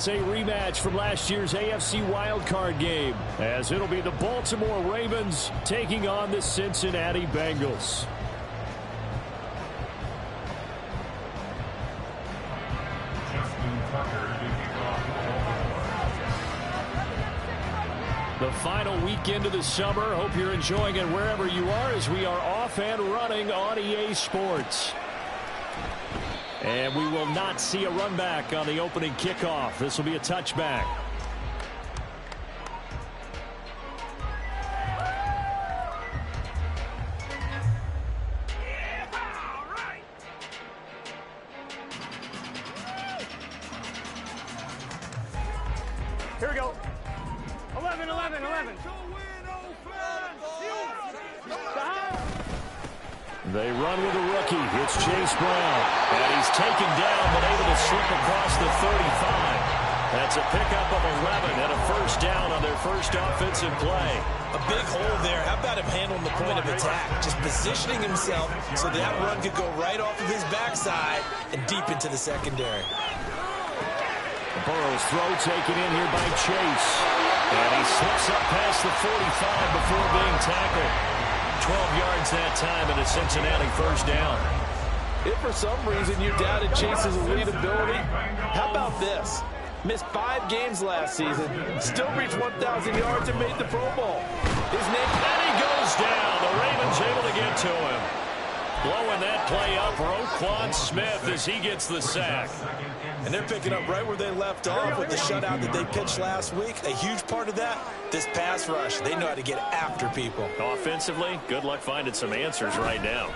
It's a rematch from last year's AFC wildcard game, as it'll be the Baltimore Ravens taking on the Cincinnati Bengals. The final weekend of the summer. Hope you're enjoying it wherever you are, as we are off and running on EA Sports. And we will not see a run back on the opening kickoff. This will be a touchback. Here we go. 11, 11, 11. They run with a rookie. It's Chase Brown. And he's taken down, but able to slip across the 35. That's a pickup of 11 and a first down on their first offensive play. A big hole there. How about him handling the point of attack? Just positioning himself so that run could go right off of his backside and deep into the secondary. Burrow's throw taken in here by Chase. And he slips up past the 45 before being tackled. 12 yards that time and a Cincinnati first down. If for some reason you doubted Chase's elite ability, how about this? Missed 5 games last season, still reached 1,000 yards and made the Pro Bowl. His name, and he goes down. The Ravens able to get to him. Blowing that play up, Roquan Smith, as he gets the sack. And they're picking up right where they left off with the shutout that they pitched last week. A huge part of that, this pass rush. They know how to get after people. Offensively, good luck finding some answers right now.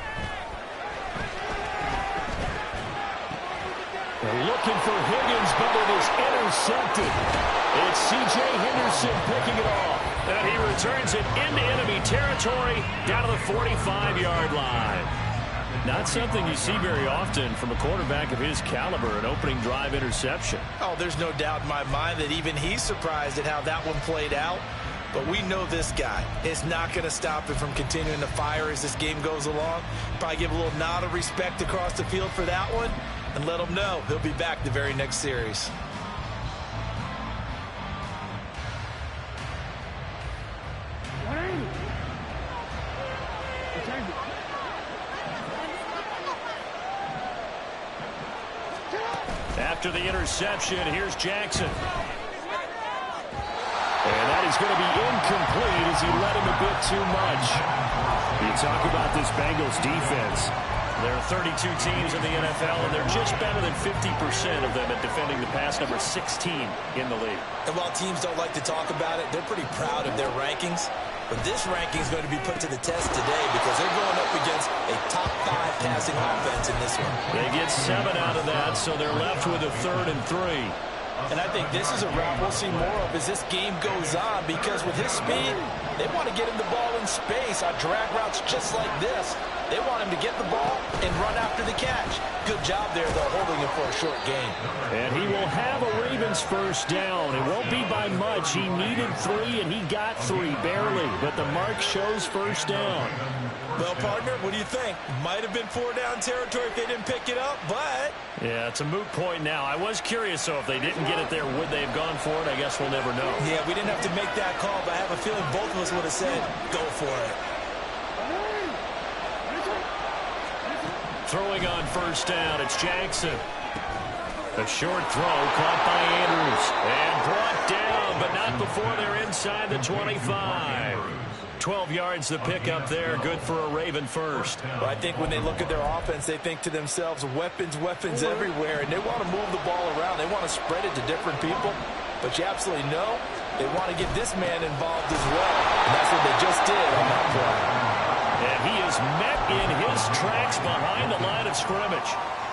They're looking for Higgins, but it is intercepted. It's C.J. Henderson picking it off. And he returns it into enemy territory down to the 45-yard line. Not something you see very often from a quarterback of his caliber, an opening drive interception. Oh, there's no doubt in my mind that even he's surprised at how that one played out. But we know this guy is not going to stop him from continuing to fire as this game goes along. Probably give a little nod of respect across the field for that one and let him know he'll be back the very next series. After the interception, here's Jackson. And that is going to be incomplete as he led him a bit too much. You talk about this Bengals defense. There are 32 teams in the NFL, and they're just better than 50% of them at defending the pass, number 16 in the league. And while teams don't like to talk about it, they're pretty proud of their rankings. But this ranking is going to be put to the test today because they're going up against a top 5 passing offense in this one. They get 7 out of that, so they're left with a 3rd and 3. And I think this is a route we'll see more of as this game goes on, because with his speed, they want to get him the ball in space on drag routes just like this. They want him to get the ball and run after the catch. Good job there, though, holding him for a short gain. And he will have a Ravens first down. It won't be by much. He needed 3, and he got 3, barely. But the mark shows first down. Well, partner, what do you think? Might have been 4-down territory if they didn't pick it up, but... Yeah, it's a moot point now. I was curious, so if they didn't get it there, would they have gone for it? I guess we'll never know. Yeah, we didn't have to make that call, but I have a feeling both of us would have said, go for it. Throwing on first down, it's Jackson. A short throw caught by Andrews. And brought down, but not before they're inside the 25. 12 yards the pickup there. Good for a Raven first. Well, I think when they look at their offense, they think to themselves, weapons, weapons everywhere. And they want to move the ball around. They want to spread it to different people. But you absolutely know they want to get this man involved as well. And that's what they just did on that play. And he is met in his tracks behind the line of scrimmage.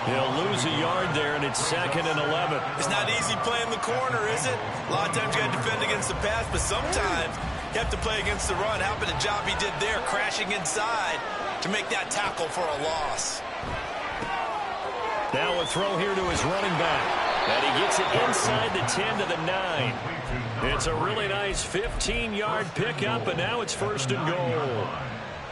He'll lose a yard there, and it's 2nd and 11. It's not easy playing the corner, is it? A lot of times you got to defend against the pass, but sometimes you have to play against the run. How about the job he did there, crashing inside to make that tackle for a loss. Now a throw here to his running back. And he gets it inside the 10 to the 9. It's a really nice 15-yard pickup, and now it's 1st and goal.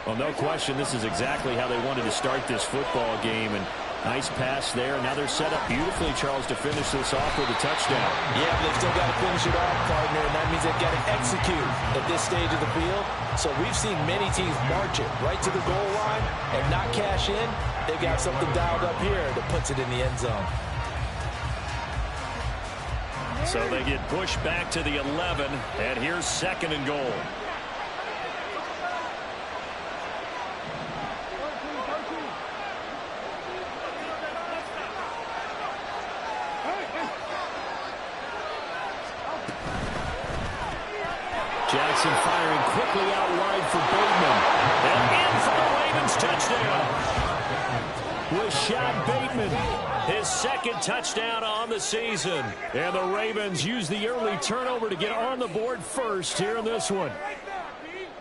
Well, no question, this is exactly how they wanted to start this football game. And Nice pass there. Now they're set up beautifully, Charles, to finish this off with a touchdown. Yeah, but they've still got to finish it off, partner, and that means they've got to execute at this stage of the field. So we've seen many teams march it right to the goal line and not cash in. They've got something dialed up here that puts it in the end zone. So they get pushed back to the 11, and here's 2nd and goal. Jackson firing quickly out wide for Bateman. And in for the Ravens touchdown. Rashad Bateman, his 2nd touchdown on the season. And the Ravens use the early turnover to get on the board first here in this one.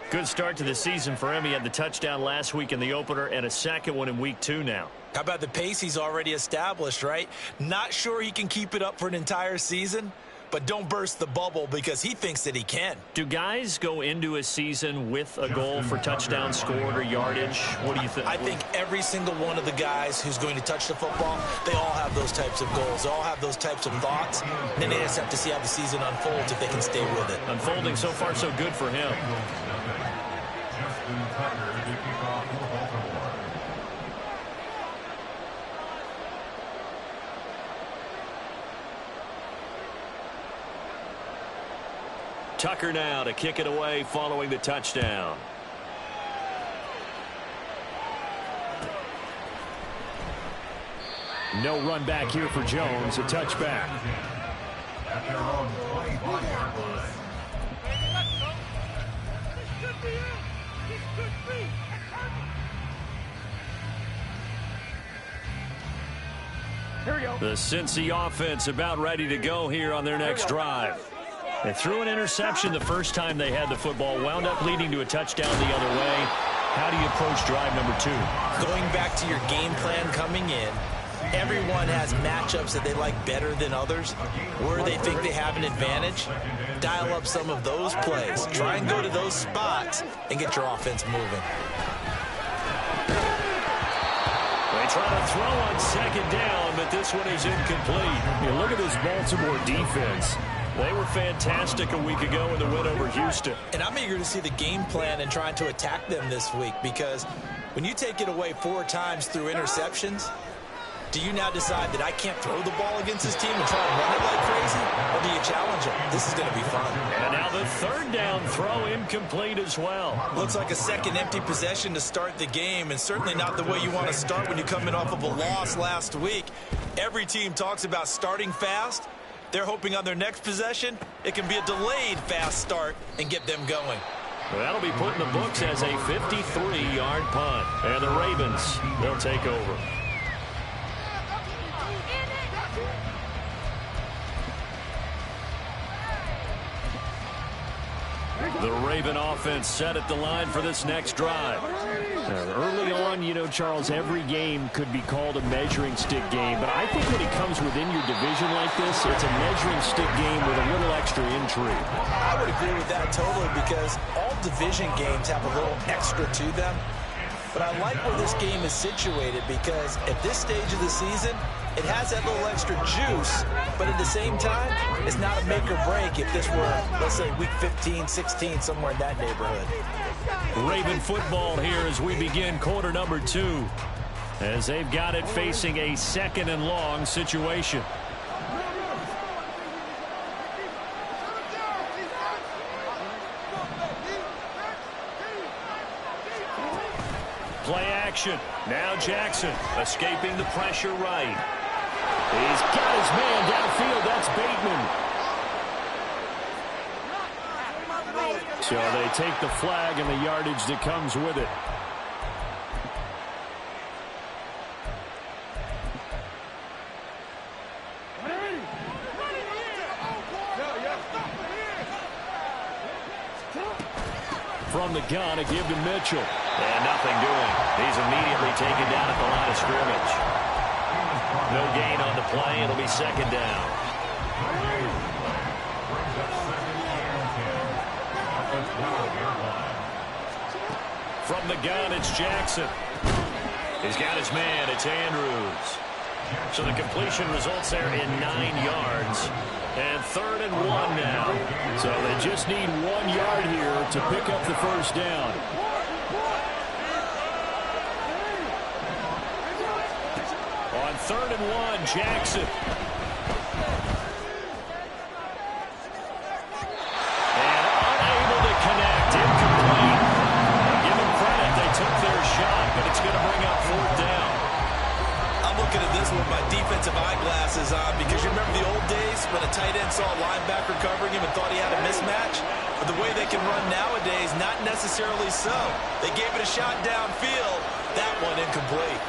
Good start to the season for him. He had the touchdown last week in the opener and a 2nd one in week 2 now. How about the pace he's already established, right? Not sure he can keep it up for an entire season, but don't burst the bubble because he thinks that he can. Do guys go into a season with a goal for touchdown scored or yardage? What do you think? I think every single one of the guys who's going to touch the football, they all have those types of goals. They all have those types of thoughts. And then they just have to see how the season unfolds if they can stay with it. Unfolding so far so good for him. Tucker now to kick it away following the touchdown. No run back here for Jones. A touchback. Here we go. The Cincy offense about ready to go here on their next drive. They threw an interception the first time they had the football, wound up leading to a touchdown the other way. How do you approach drive number 2? Going back to your game plan coming in, everyone has matchups that they like better than others, where they think they have an advantage. Dial up some of those plays. Try and go to those spots and get your offense moving. They try to throw on 2nd down, but this one is incomplete. You look at this Baltimore defense. They were fantastic a week ago in the win over Houston. And I'm eager to see the game plan and trying to attack them this week, because when you take it away 4 times through interceptions, do you now decide that I can't throw the ball against this team and try and run it like crazy? Or do you challenge them? This is going to be fun. And now the 3rd down throw incomplete as well. Looks like a 2nd empty possession to start the game, and certainly not the way you want to start when you come in off of a loss last week. Every team talks about starting fast. They're hoping on their next possession, it can be a delayed fast start and get them going. Well, that'll be put in the books as a 53-yard punt. And the Ravens, they'll take over. The Raven offense set at the line for this next drive. Early on, you know, Charles, every game could be called a measuring stick game. But I think when it comes within your division like this, it's a measuring stick game with a little extra intrigue. I would agree with that totally, because all division games have a little extra to them. But I like where this game is situated, because at this stage of the season, it has that little extra juice, but at the same time, it's not a make or break if this were, let's say, week 15, 16, somewhere in that neighborhood. Raven football here as we begin quarter number 2, as they've got it facing a 2nd and long situation. Play action. Now Jackson escaping the pressure right. He's got his man downfield. That's Bateman. So they take the flag and the yardage that comes with it. From the gun, a give to Mitchell. And nothing doing. He's immediately taken down at the line of scrimmage. No gain on the play. It'll be 2nd down. From the gun, it's Jackson. He's got his man. It's Andrews. So the completion results there in 9 yards. And 3rd and 1 now. So they just need 1 yard here to pick up the first down. On 3rd and 1, Jackson. And unable to connect. Incomplete. Give them credit. They took their shot, but it's going to bring up 4th down. I'm looking at this with my defensive eyeglasses on because you remember the old days when a tight end saw a linebacker covering him and thought he had a mismatch? But the way they can run nowadays, not necessarily so. They gave it a shot downfield. That one incomplete.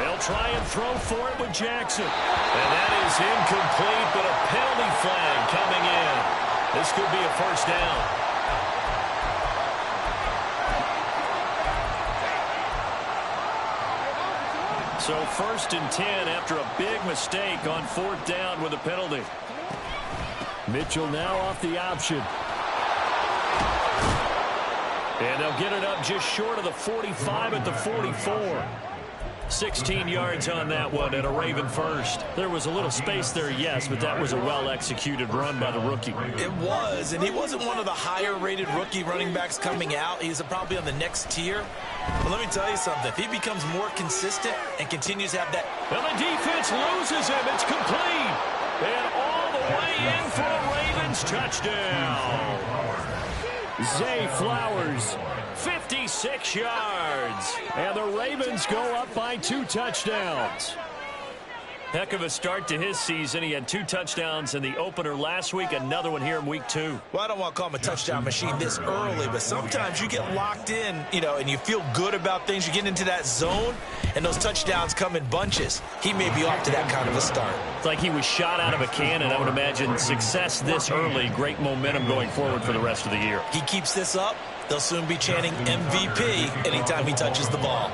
They'll try and throw for it with Jackson. And that is incomplete, but a penalty flag coming in. This could be a first down. So 1st and 10 after a big mistake on 4th down with a penalty. Mitchell now off the option. And they'll get it up just short of the 45 at the 44. 16 yards on that one and a Raven first. There was a little space there, yes, but that was a well-executed run by the rookie. It was, and he wasn't one of the higher-rated rookie running backs coming out. He's probably on the next tier. But let me tell you something. If he becomes more consistent and continues to have that... Well, the defense loses him. It's complete. And all the way in for a Ravens touchdown. Zay Flowers. 56 yards. And the Ravens go up by 2 touchdowns. Heck of a start to his season. He had 2 touchdowns in the opener last week, another one here in week 2. Well, I don't want to call him a touchdown machine this early, but sometimes you get locked in, and you feel good about things. You get into that zone, and those touchdowns come in bunches. He may be off to that kind of a start. It's like he was shot out of a cannon. I would imagine success this early, great momentum going forward for the rest of the year. He keeps this up, they'll soon be chanting MVP anytime he touches the ball.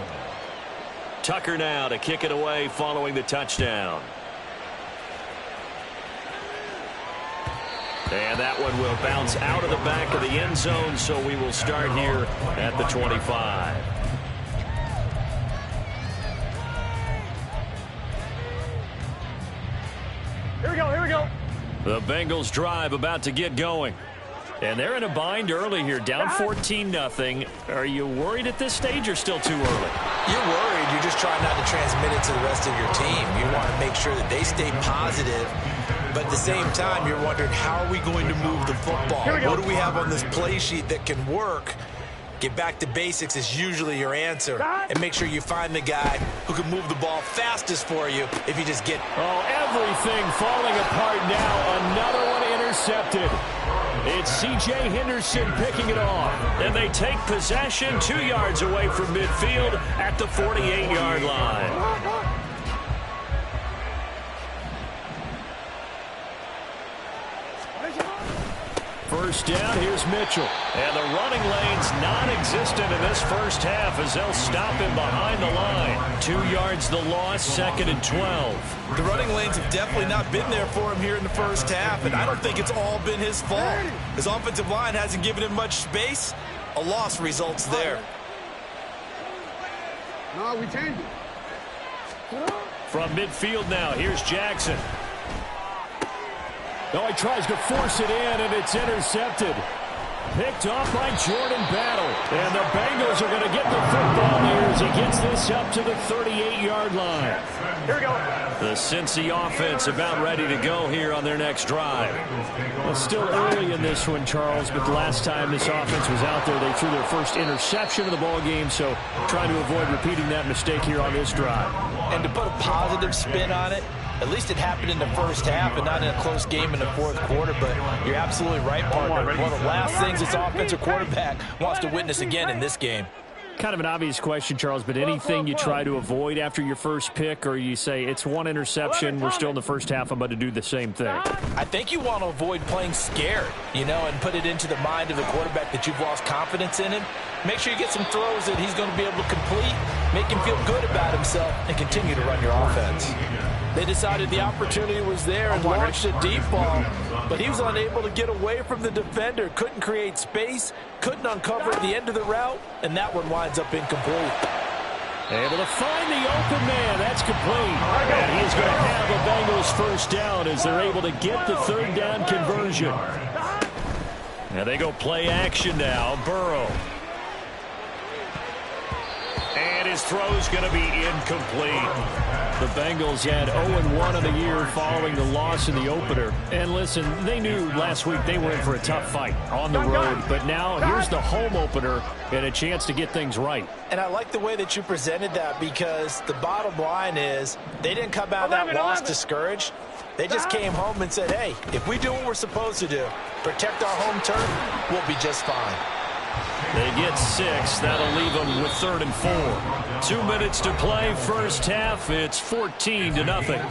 Tucker now to kick it away following the touchdown. And that one will bounce out of the back of the end zone, so we will start here at the 25. Here we go, here we go. The Bengals drive about to get going. And they're in a bind early here, down 14-0. Are you worried at this stage or still too early? You're worried. You're just trying not to transmit it to the rest of your team. You want to make sure that they stay positive. But at the same time, you're wondering, how are we going to move the football? What do we have on this play sheet that can work? Get back to basics is usually your answer. And make sure you find the guy who can move the ball fastest for you if you just get... Oh, everything falling apart now. Another one intercepted. It's C.J. Henderson picking it off. And they take possession 2 yards away from midfield at the 48-yard line. First down, here's Mitchell. And the running lane's non-existent in this first half as they'll stop him behind the line. 2 yards the loss, 2nd and 12. The running lanes have definitely not been there for him here in the first half, and I don't think it's all been his fault. His offensive line hasn't given him much space. A loss results there. No, we changed it. From midfield now, here's Jackson. Oh, he tries to force it in, and it's intercepted. Picked off by Jordan Battle. And the Bengals are going to get the football here as he gets this up to the 38-yard line. Here we go. The Cincy offense about ready to go here on their next drive. Well, still early in this one, Charles, but the last time this offense was out there, they threw their first interception of the ball game, so trying to avoid repeating that mistake here on this drive. And to put a positive spin on it, at least it happened in the first half and not in a close game in the fourth quarter, but you're absolutely right, partner. One of the last things this offensive quarterback wants to witness again in this game. Kind of an obvious question, Charles, but anything you try to avoid after your first pick, or you say it's one interception, we're still in the first half, I'm about to do the same thing? I think you want to avoid playing scared, and put it into the mind of the quarterback that you've lost confidence in him. Make sure you get some throws that he's going to be able to complete. make him feel good about himself, and continue to run your offense. They decided the opportunity was there and launched a deep ball, but he was unable to get away from the defender, couldn't create space, couldn't uncover at the end of the route, and that one winds up incomplete. Able to find the open man. That's complete. And he's going to have the Bengals first down as they're able to get the third down conversion. And they go play action now. Burrow. And his throw's going to be incomplete. The Bengals had 0-1 on the year following the loss in the opener. And listen, they knew last week they were in for a tough fight on the road. But now here's the home opener and a chance to get things right. And I like the way that you presented that, because the bottom line is they didn't come out of that loss discouraged. They just came home and said, hey, if we do what we're supposed to do, protect our home turf, we'll be just fine. They get 6. That'll leave them with 3rd and 4. 2 minutes to play. First half, it's 14-0.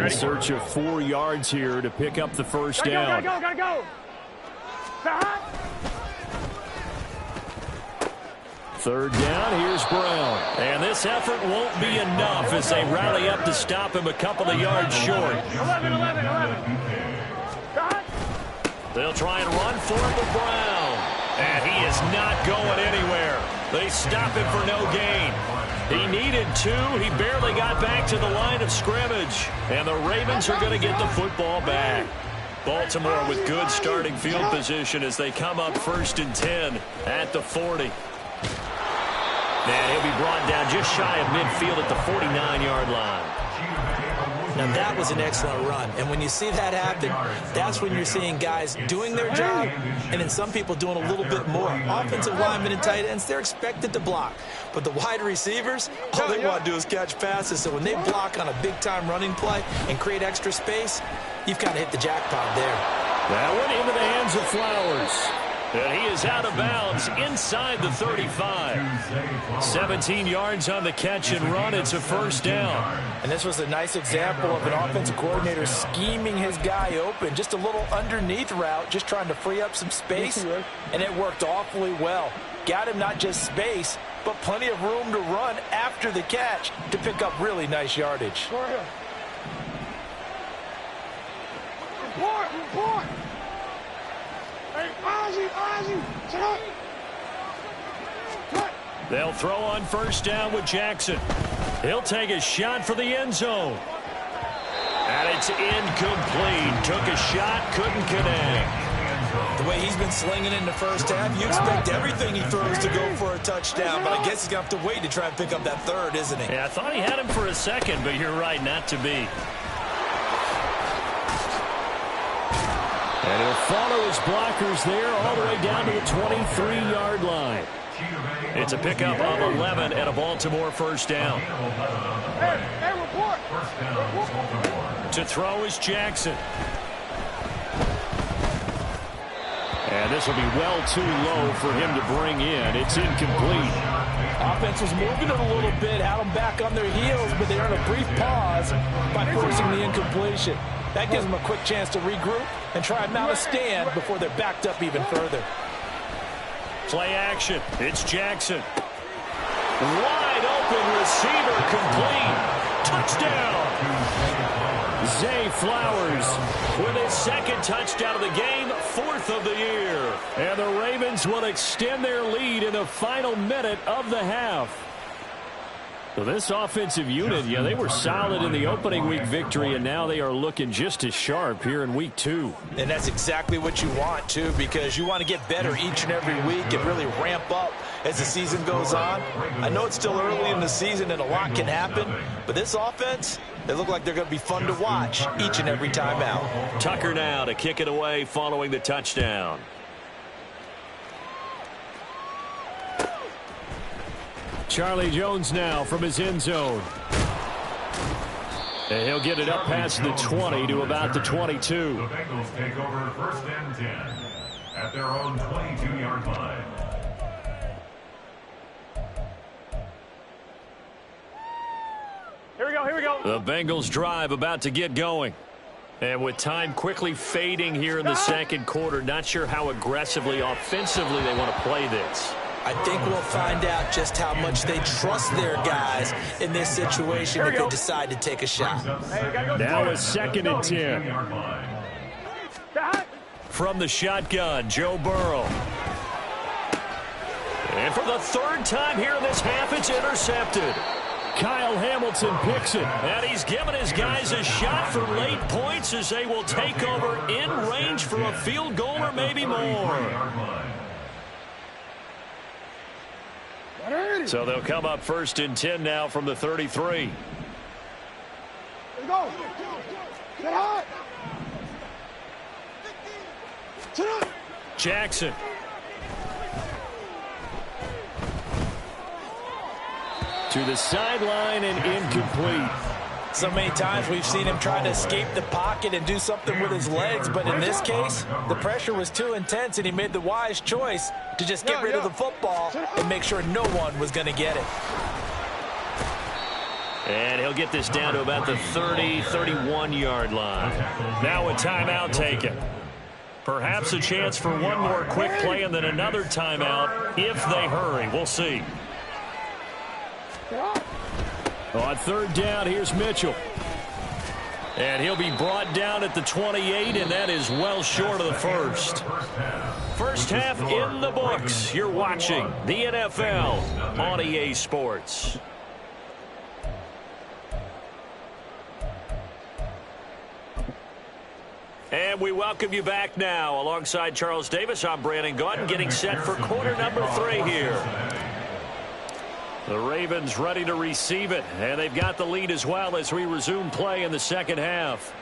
In search of 4 yards here to pick up the first down. Gotta go. Third down, here's Brown. And this effort won't be enough as they rally up to stop him a couple of yards short. 11. They'll try and run for it with Brown. And he is not going anywhere. They stop him for no gain. He needed 2. He barely got back to the line of scrimmage. And the Ravens are going to get the football back. Baltimore with good starting field position as they come up 1st and 10 at the 40. And he'll be brought down just shy of midfield at the 49-yard line. Now, that was an excellent run. And when you see that happen, that's when you're seeing guys doing their job, and then some people doing a little bit more. Offensive linemen and tight ends, they're expected to block. But the wide receivers, all they want to do is catch passes. So when they block on a big-time running play and create extra space, you've kind of hit the jackpot there. That one into the hands of Flowers. And he is out of bounds inside the 35. 17 yards on the catch and run. It's a first down. And this was a nice example of an offensive coordinator scheming his guy open. Just a little underneath route, just trying to free up some space. And it worked awfully well. Got him not just space, but plenty of room to run after the catch to pick up really nice yardage. Report. Hey, Ozzie, sit up. They'll throw on first down with Jackson. He'll take a shot for the end zone. And it's incomplete. Took a shot, couldn't connect. The way he's been slinging in the first half, you expect everything he throws to go for a touchdown, but I guess he's going to have to wait to try and pick up that third, isn't he? Yeah, I thought he had him for a second, but you're right, not to be. And he'll follow his blockers there all the way down to the 23-yard line. It's a pickup of 11 and a Baltimore first down. Hey, report. To throw is Jackson. And this will be well too low for him to bring in. It's incomplete. Offense was moving it a little bit, had them back on their heels, but they earned a brief pause by forcing the incompletion. That gives them a quick chance to regroup and try and mount a stand before they're backed up even further. Play action. It's Jackson. Wide open receiver complete. Touchdown. Zay Flowers with his second touchdown of the game, 4th of the year. And the Ravens will extend their lead in the final minute of the half. So this offensive unit, yeah, they were solid in the opening week victory, and now they are looking just as sharp here in week 2. And that's exactly what you want, too, because you want to get better each and every week and really ramp up as the season goes on. I know it's still early in the season and a lot can happen, but this offense, they look like they're going to be fun to watch each and every time out. Tucker now to kick it away following the touchdown. Charlie Jones now from his end zone. And he'll get it up past the 20 to about the 22. The Bengals take over 1st and 10 at their own 22-yard line. Here we go. The Bengals drive about to get going. And with time quickly fading here in the second quarter, not sure how aggressively, offensively they want to play this. I think we'll find out just how much they trust their guys in this situation if they decide to take a shot. Now a 2nd and 10. From the shotgun, Joe Burrow. And for the 3rd time here in this half, it's intercepted. Kyle Hamilton picks it. And he's given his guys a shot for late points as they will take over in range for a field goal or maybe more. So they'll come up 1st and 10 now from the 33. Let's go. Get hot. Jackson. To the sideline and incomplete. So many times we've seen him try to escape the pocket and do something with his legs, but in this case, the pressure was too intense and he made the wise choice to just get rid of the football and make sure no one was going to get it. And he'll get this down to about the 30, 31-yard line. Now a timeout taken. Perhaps a chance for one more quick play and then another timeout if they hurry. We'll see. On 3rd down, here's Mitchell. And he'll be brought down at the 28, and that is well short of the first. First half in the books. You're watching the NFL on EA Sports. And we welcome you back now. Alongside Charles Davis, I'm Brandon Gaudin, getting set for quarter number 3 here. The Ravens ready to receive it, and they've got the lead as well as we resume play in the 2nd half.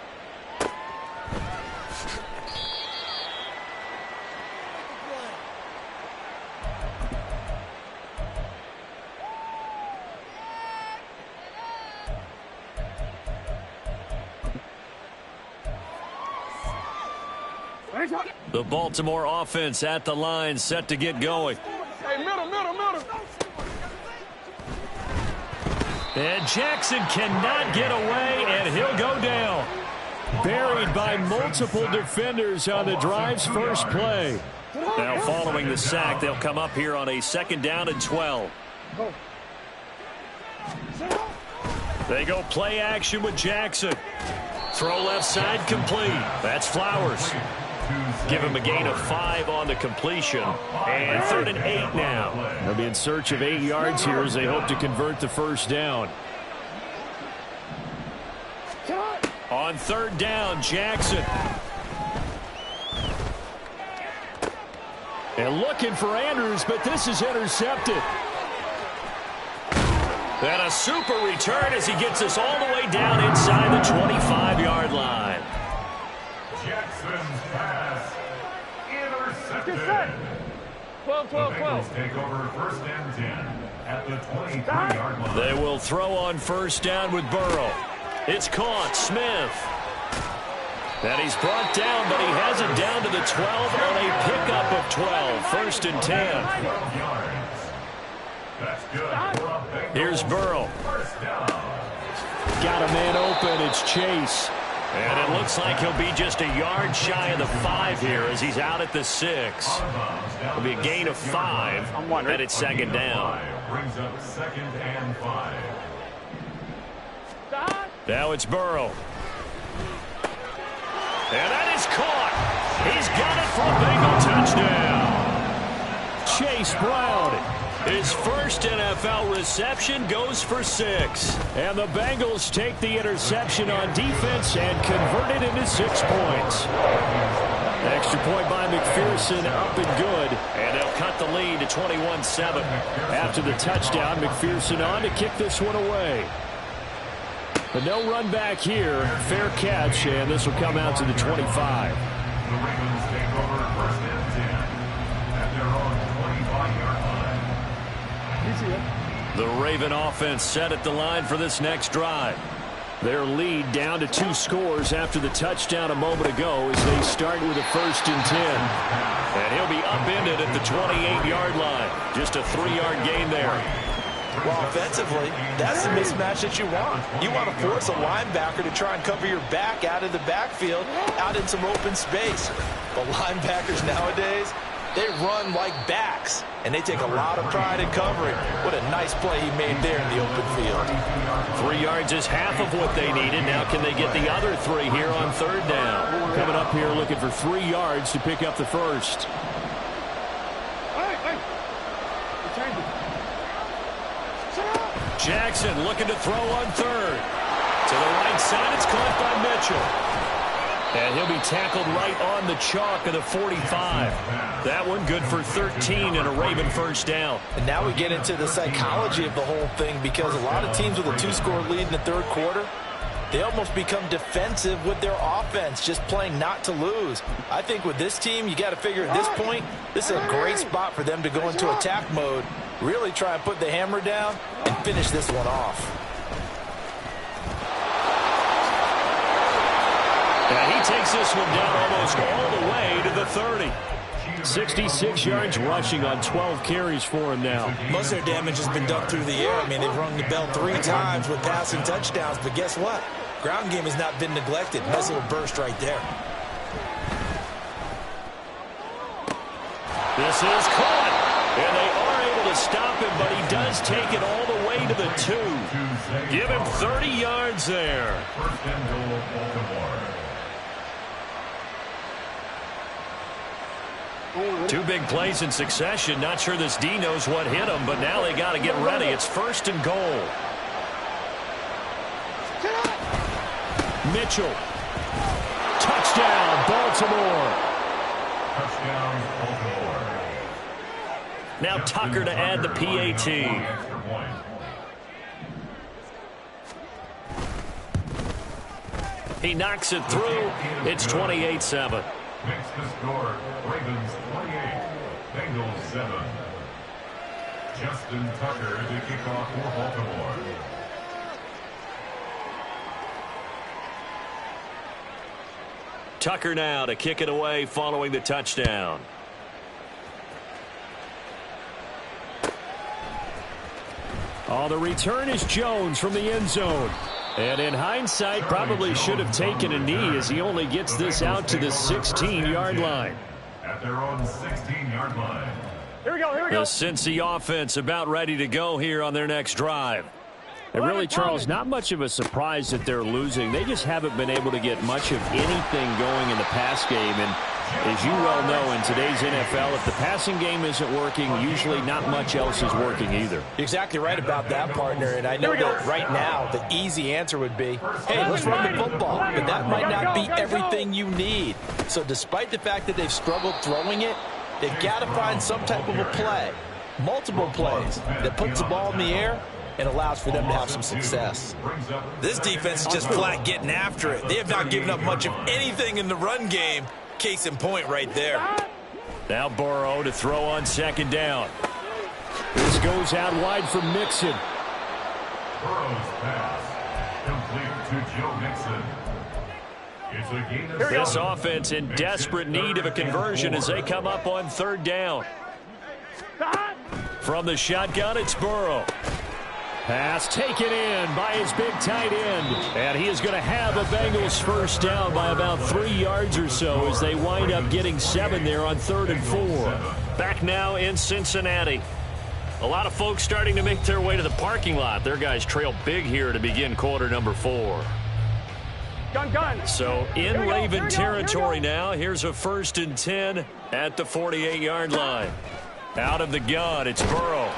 The Baltimore offense at the line, set to get going. Hey, middle. And Jackson cannot get away, and he'll go down. Buried by multiple defenders on the drive's first play. Now following the sack, they'll come up here on a 2nd down and 12. They go play action with Jackson. Throw left side complete. That's Flowers. Give him a gain of 5 on the completion. And 3rd and 8 now. They'll be in search of 8 yards here as they hope to convert the first down. On 3rd down, Jackson. And looking for Andrews, but this is intercepted. And a super return as he gets us all the way down inside the 25-yard line. Jackson's pass intercepted. 12. Take over 1st and 10 at the 23-yard line. They will throw on 1st down with Burrow. It's caught. Smith. And he's brought down, but he has it down to the 12 on a pickup of 12. 1st and 10. That's good. Here's Burrow. Got a man open. It's Chase. And it looks like he'll be just a yard shy of the 5 here as he's out at the 6. It'll be a gain of 5, and it's 2nd down. Brings up 2nd and 5. Now it's Burrow. And that is caught. He's got it for a Bengal touchdown. Chase Brown. His first NFL reception goes for 6. And the Bengals take the interception on defense and convert it into 6 points. Extra point by McPherson, up and good. And they'll cut the lead to 21-7. After the touchdown, McPherson on to kick this one away. But no run back here. Fair catch, and this will come out to the 25. The Ravens take over 1st and 10 at their own 25-yard line. The Raven offense set at the line for this next drive. Their lead down to 2 scores after the touchdown a moment ago as they start with a 1st and 10. And he'll be upended at the 28-yard line. Just a 3-yard gain there. Well, offensively, that's the mismatch that you want. You want to force a linebacker to try and cover your back out of the backfield, out in some open space. But linebackers nowadays, They run like backs, and they take a lot of pride in covering. What a nice play he made there in the open field. 3 yards is half of what they needed. Now can they get the other 3 here on third down? Coming up here looking for 3 yards to pick up the first. Jackson looking to throw on third. To the right side, it's caught by Mitchell. And he'll be tackled right on the chalk of the 45. That one good for 13 and a Raven first down. And now we get into the psychology of the whole thing, because a lot of teams with a 2-score lead in the third quarter, they almost become defensive with their offense, just playing not to lose. I think with this team, you got to figure at this point, this is a great spot for them to go into attack mode, really try and put the hammer down and finish this one off. And he takes this one down almost all the way to the 30. 66 yards rushing on 12 carries for him now. Most of their damage has been done through the air. I mean, they've rung the bell 3 times with passing touchdowns, but guess what? Ground game has not been neglected. Nice little burst right there. This is caught, and they are able to stop him, but he does take it all the way to the 2. Give him 30 yards there. First and goal, Baltimore. 2 big plays in succession. Not sure this D knows what hit him, but now they got to get ready. It's first and goal. Mitchell. Touchdown, Baltimore. Touchdown, Baltimore. Now Tucker to add the PAT. Extra point. He knocks it through. It's 28-7. Makes the score Ravens 28, Bengals 7. Justin Tucker to kick off for Baltimore. Tucker now to kick it away following the touchdown. Oh, the return is Jones from the end zone. And in hindsight, probably should have taken a knee as he only gets this out to the 16-yard line. At their own 16-yard line. Here we go, here we The go. Cincy offense about ready to go here on their next drive. And really, Charles, not much of a surprise that they're losing. They just haven't been able to get much of anything going in the pass game. And as you well know, in today's NFL, if the passing game isn't working, usually not much else is working either. You're exactly right about that, partner. And I know that right now the easy answer would be, hey, let's run the football. But that might not be everything you need. So despite the fact that they've struggled throwing it, they've got to find some type of a play, multiple plays, that puts the ball in the air and allows for them to have some success. This defense is just flat getting after it. They have not given up much of anything in the run game. Case in point right there. Now Burrow to throw on second down. This goes out wide for Mixon. Burrow's pass complete to Joe Mixon. It's a gain of This offense in desperate need of a conversion as they come up on third down. From the shotgun, it's Burrow. Pass taken in by his big tight end. And he is going to have a Bengals first down by about 3 yards or so as they wind up getting 7 there on 3rd and 4. Back now in Cincinnati. A lot of folks starting to make their way to the parking lot. Their guys trail big here to begin quarter number 4. Gun. So in Raven territory now. Here's a 1st and 10 at the 48-yard line. Out of the gun, it's Burrow.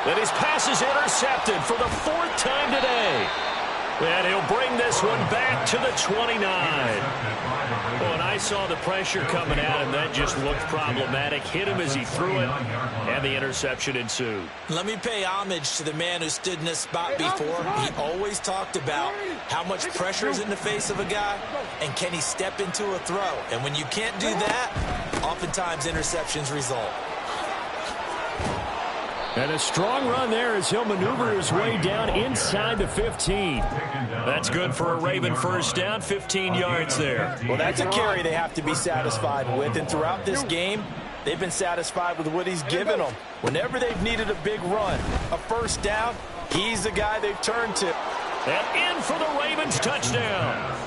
And his pass is intercepted for the 4th time today. And he'll bring this one back to the 29. Well, and I saw the pressure coming at him. That just looked problematic. Hit him as he threw it, and the interception ensued. Let me pay homage to the man who stood in this spot before. He always talked about how much pressure is in the face of a guy, and can he step into a throw. And when you can't do that, oftentimes interceptions result. And a strong run there as he'll maneuver his way down inside the 15. That's good for a Raven first down, 15 yards there. Well, that's a carry they have to be satisfied with. And throughout this game, they've been satisfied with what he's given them. Whenever they've needed a big run, a first down, he's the guy they've turned to. And in for the Ravens touchdown.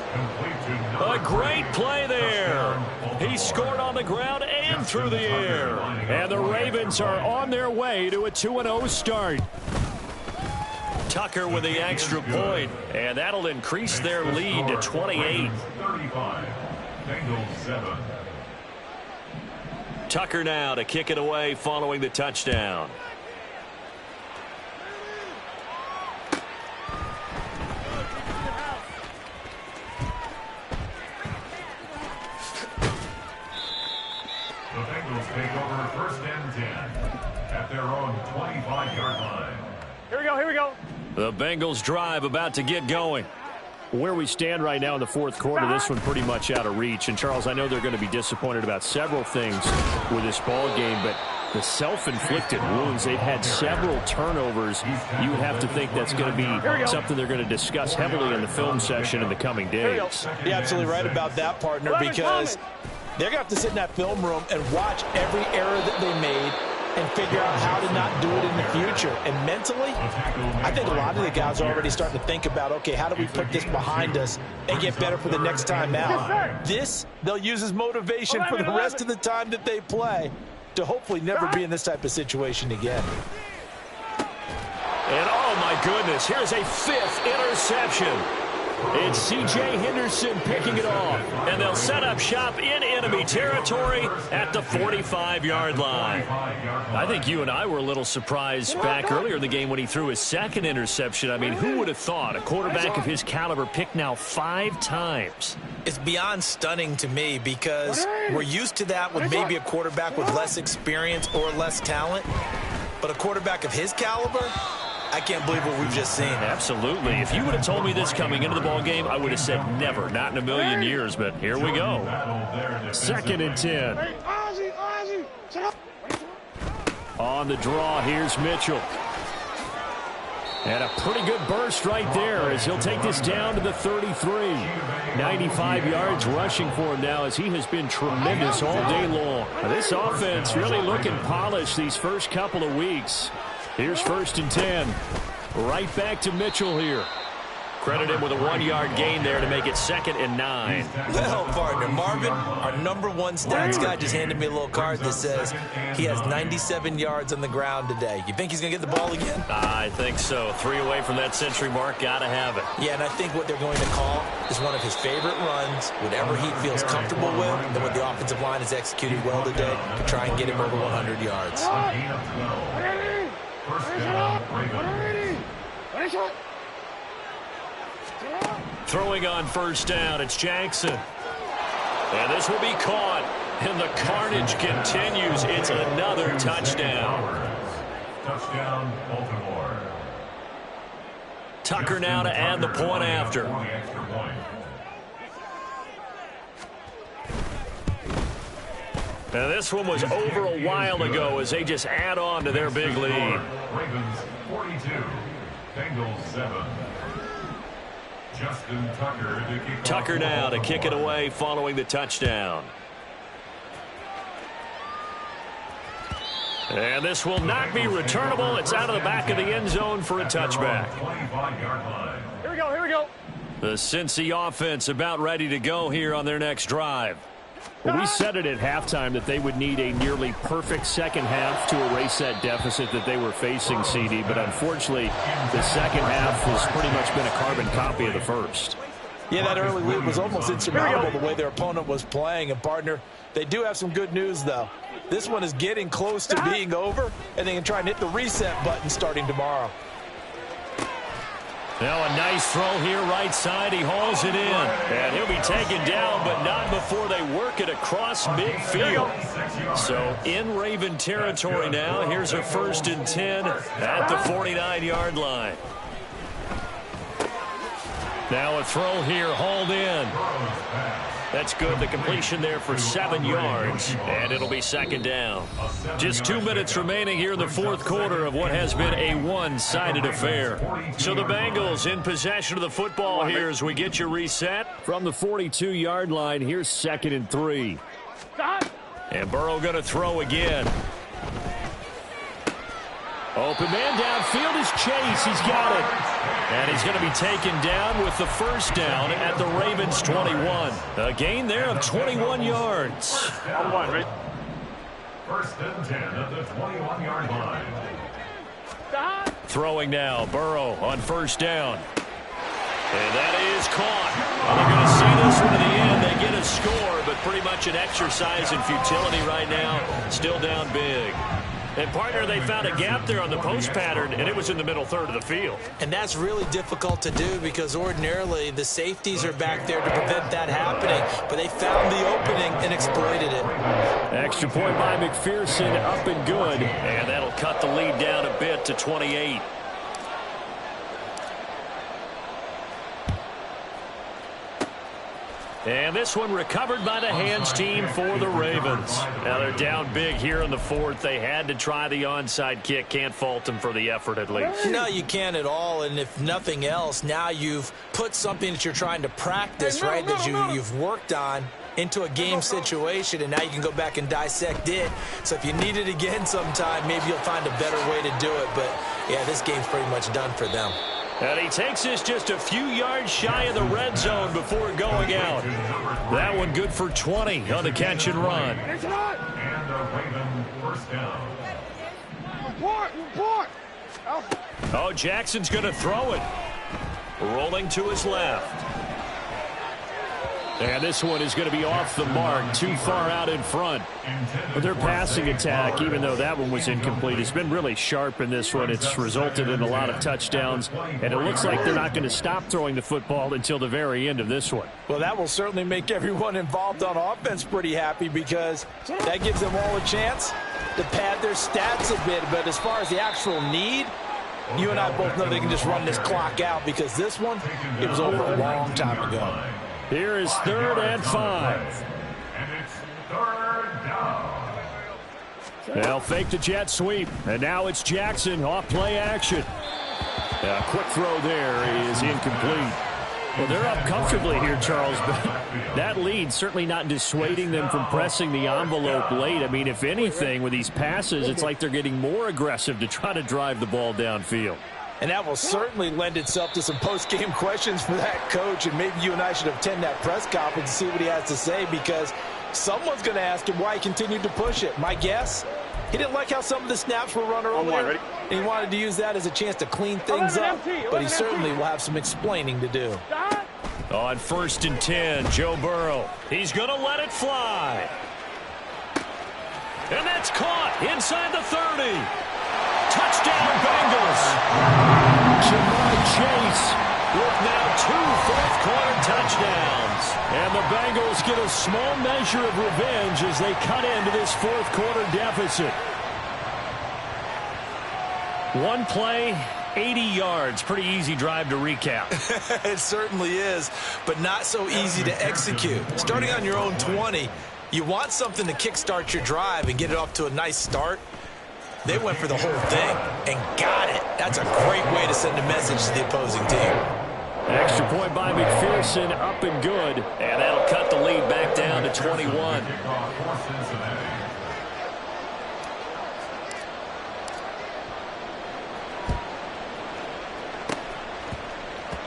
A great play there. He scored on the ground and through the air. And the Ravens are on their way to a 2-0 start. Tucker with the extra point, and that'll increase their lead to 28. 35. Bengals 7. Tucker now to kick it away following the touchdown. The Bengals take over first and 10 at their own 25-yard line. Here we go, here we go. The Bengals drive about to get going. Where we stand right now in the fourth quarter, this one pretty much out of reach. And, Charles, I know they're going to be disappointed about several things with this ball game, but the self-inflicted wounds, they've had several turnovers. You would have to think that's going to be something they're going to discuss heavily in the film session in the coming days. You're absolutely right about that, partner, because they're going to have to sit in that film room and watch every error that they made and figure out how to not do it in the future. And mentally, I think a lot of the guys are already starting to think about, okay, how do we put this behind us and get better for the next time out? This, they'll use as motivation for the rest of the time that they play to hopefully never be in this type of situation again. And, oh, my goodness, here's a fifth interception. It's C.J. Henderson picking it off, and they'll set up shop in enemy territory at the 45-yard line. I think you and I were a little surprised back earlier in the game when he threw his second interception. I mean, who would have thought a quarterback of his caliber picked now 5 times? It's beyond stunning to me because we're used to that with maybe a quarterback with less experience or less talent, but a quarterback of his caliber, I can't believe what we've just seen. Absolutely. If you would have told me this coming into the ball game, I would have said never, not in a million years, but here we go. 2nd and 10. On the draw, here's Mitchell. And a pretty good burst right there as he'll take this down to the 33. 95 yards rushing for him now as he has been tremendous all day long. Now, this offense really looking polished these first couple of weeks. Here's 1st and 10. Right back to Mitchell here. Credit him with a 1-yard gain there to make it 2nd and 9. Well, partner, Marvin, our number 1 stats guy just handed me a little card that says he has 97 yards on the ground today. You think he's going to get the ball again? I think so. 3 away from that century mark. Got to have it. Yeah, and I think what they're going to call is one of his favorite runs, whatever he feels comfortable with, and what the offensive line has executed well today to try and get him over 100 yards. First down, Ravens. Throwing on 1st down, it's Jackson. And this will be caught, and the carnage continues. It's another touchdown. Touchdown, Baltimore. Tucker now to add the point after. And this one was over a while ago as they just add on to their big lead. Ravens 42, Bengals 7. Justin Tucker to kick Tucker now to kick it away following the touchdown. And this will not be returnable. It's out of the back of the end zone for a touchback. 25-yard line. Here we go, here we go. The Cincy offense about ready to go here on their next drive. Well, we said it at halftime that they would need a nearly perfect second half to erase that deficit that they were facing, CD. But unfortunately, the second half has pretty much been a carbon copy of the first. Yeah, that early lead was almost insurmountable the way their opponent was playing. And, partner, they do have some good news, though. This one is getting close to being over, and they can try and hit the reset button starting tomorrow. Now a nice throw here right side. He hauls it in. And he'll be taken down, but not before they work it across midfield. So in Raven territory now. Here's a 1st and 10 at the 49-yard line. Now a throw here hauled in. That's good. The completion there for 7 yards. And it'll be 2nd down. Just 2 minutes remaining here in the fourth quarter of what has been a one-sided affair. So the Bengals in possession of the football here as we get you reset. From the 42-yard line, here's 2nd and 3. And Burrow going to throw again. Open man downfield is Chase. He's got it. And he's going to be taken down with the first down at the Ravens 21. A gain there of 21 yards. First and 10 at the 21-yard line. Throwing now, Burrow on first down. And that is caught. Well, they're going to see this one to the end. They get a score, but pretty much an exercise in futility right now. Still down big. And, partner, they found a gap there on the post pattern, and it was in the middle third of the field. And that's really difficult to do because ordinarily the safeties are back there to prevent that happening. But they found the opening and exploited it. Extra point by McPherson, up and good. And that'll cut the lead down a bit to 28. And this one recovered by the hands team for the Ravens. Now they're down big here in the fourth. They had to try the onside kick. Can't fault them for the effort at least. No, you can't at all. And if nothing else, now you've put something that you're trying to practice, right, that you've worked on into a game situation, and now you can go back and dissect it. So if you need it again sometime, maybe you'll find a better way to do it. But, yeah, this game's pretty much done for them. And he takes us just a few yards shy of the red zone before going out. That one good for 20 on the catch and run. And a Raven first down. Oh, Jackson's going to throw it. Rolling to his left. And this one is going to be off the mark, too far out in front. But their passing attack, even though that one was incomplete, has been really sharp in this one. It's resulted in a lot of touchdowns, and it looks like they're not going to stop throwing the football until the very end of this one. Well, that will certainly make everyone involved on offense pretty happy because that gives them all a chance to pad their stats a bit. But as far as the actual need, you and I both know they can just run this clock out because this one, it was over a long time ago. Here is 3rd and 5. And it's 3rd down. They'll fake the jet sweep, and now it's Jackson off play action. A quick throw there is incomplete. Well, they're up comfortably here, Charles, but that lead certainly not dissuading them from pressing the envelope late. I mean, if anything, with these passes, it's like they're getting more aggressive to try to drive the ball downfield. And that will certainly lend itself to some post-game questions for that coach, and maybe you and I should attend that press conference and see what he has to say because someone's going to ask him why he continued to push it. My guess, he didn't like how some of the snaps were run earlier, and he wanted to use that as a chance to clean things up, but he certainly will have some explaining to do. On 1st and 10, Joe Burrow. He's going to let it fly. And that's caught inside the 30. Touchdown, Bengals. Jamar Chase with now 2 fourth-quarter touchdowns. And the Bengals get a small measure of revenge as they cut into this fourth-quarter deficit. One play, 80 yards. Pretty easy drive to recap. It certainly is, but not so easy to execute. Starting on your own 20, you want something to kickstart your drive and get it off to a nice start. They went for the whole thing and got it. That's a great way to send a message to the opposing team. Extra point by McPherson, up and good. And that'll cut the lead back down to 21.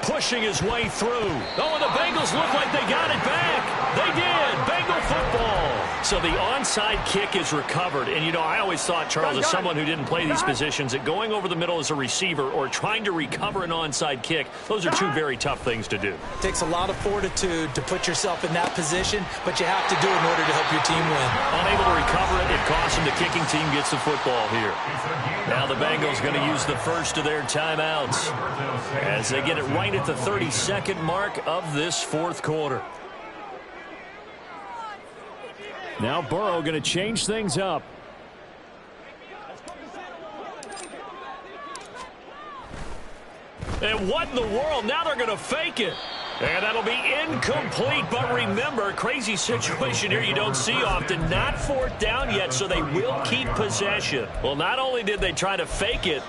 Pushing his way through. Oh, and the Bengals look like they got it back. They did. Bengal football. So the onside kick is recovered. And, you know, I always thought, Charles, as someone who didn't play these positions, that going over the middle as a receiver or trying to recover an onside kick, those are two very tough things to do. It takes a lot of fortitude to put yourself in that position, but you have to do it in order to help your team win. Unable to recover it, it costs them. The kicking team gets the football here. Now the Bengals going to use the first of their timeouts as they get it right at the 32nd mark of this fourth quarter. Now Burrow going to change things up. And what in the world? Now they're going to fake it. And that'll be incomplete. But remember, crazy situation here you don't see often. Not 4th down yet, so they will keep possession. Well, not only did they try to fake it,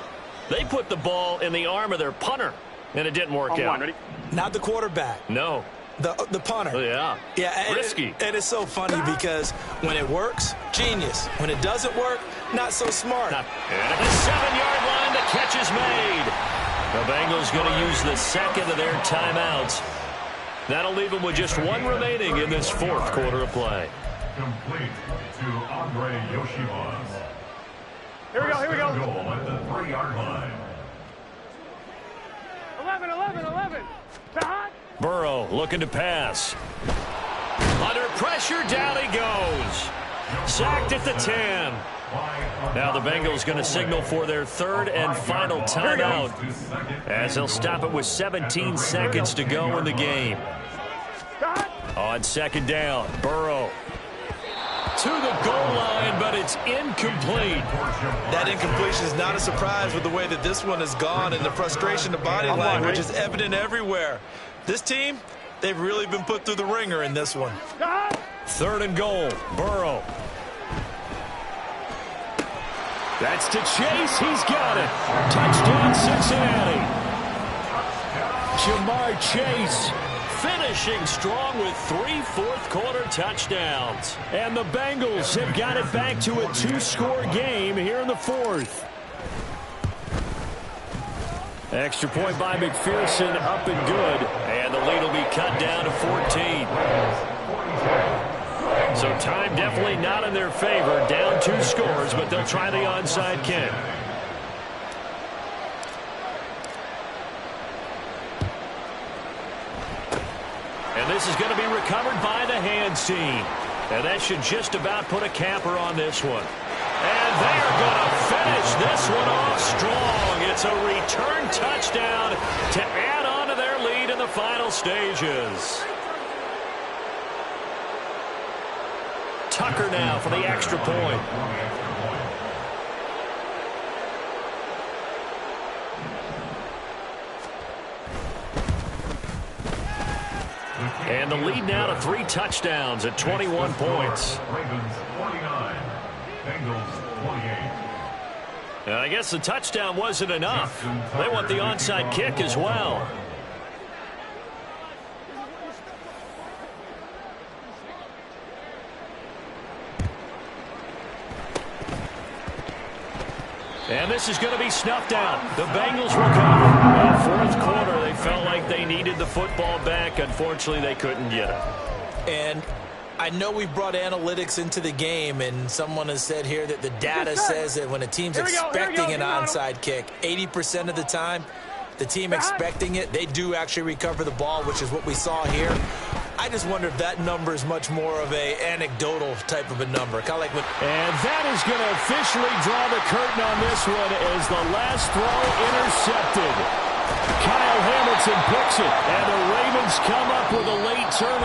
they put the ball in the arm of their punter. And it didn't work out. Not the quarterback. No. The punter. Oh, yeah. Yeah, risky. And it's so funny because when it works, genius. When it doesn't work, not so smart. And at the 7-yard line, the catch is made. The Bengals going to use the second of their timeouts. That'll leave them with just one remaining in this fourth quarter of play. Complete to Andre Yoshimaz. Here we go, here we go. Goal at the 3-yard line. 11. Burrow looking to pass. Under pressure, down he goes. Sacked at the 10. Now the Bengals going to signal for their third and final timeout as they'll stop it with 17 seconds to go in the game. On second down, Burrow to the goal line, but it's incomplete. That incompletion is not a surprise with the way that this one has gone, and the frustration, the body language is evident everywhere. This team, they've really been put through the ringer in this one. Third and goal, Burrow. That's to Chase. He's got it. Touchdown, Cincinnati. Jamar Chase finishing strong with 3 fourth-quarter touchdowns. And the Bengals have got it back to a 2-score game here in the fourth. Extra point by McPherson, up and good. And the lead will be cut down to 14. So time definitely not in their favor. Down 2 scores, but they'll try the onside kick. And this is going to be recovered by the hands team. And that should just about put a capper on this one. And they're going to finish this one off strong. It's a return touchdown to add on to their lead in the final stages. Tucker now for the extra point. And the lead now to 3 touchdowns at 21 points. Ravens 49, Bengals 28. And I guess the touchdown wasn't enough. They want the onside kick as well. And this is going to be snuffed out. The Bengals recover. In the fourth quarter, they felt like they needed the football back. Unfortunately, they couldn't get it. And I know we've brought analytics into the game, and someone has said here that the data says that when a team's expecting an onside kick, 80% of the time, the team expecting it, they do actually recover the ball, which is what we saw here. I just wonder if that number is much more of a anecdotal type of a number. Kind of like when. And that is going to officially draw the curtain on this one as the last throw intercepted. Kyle Hamilton picks it, and the Ravens come up with a late turnover.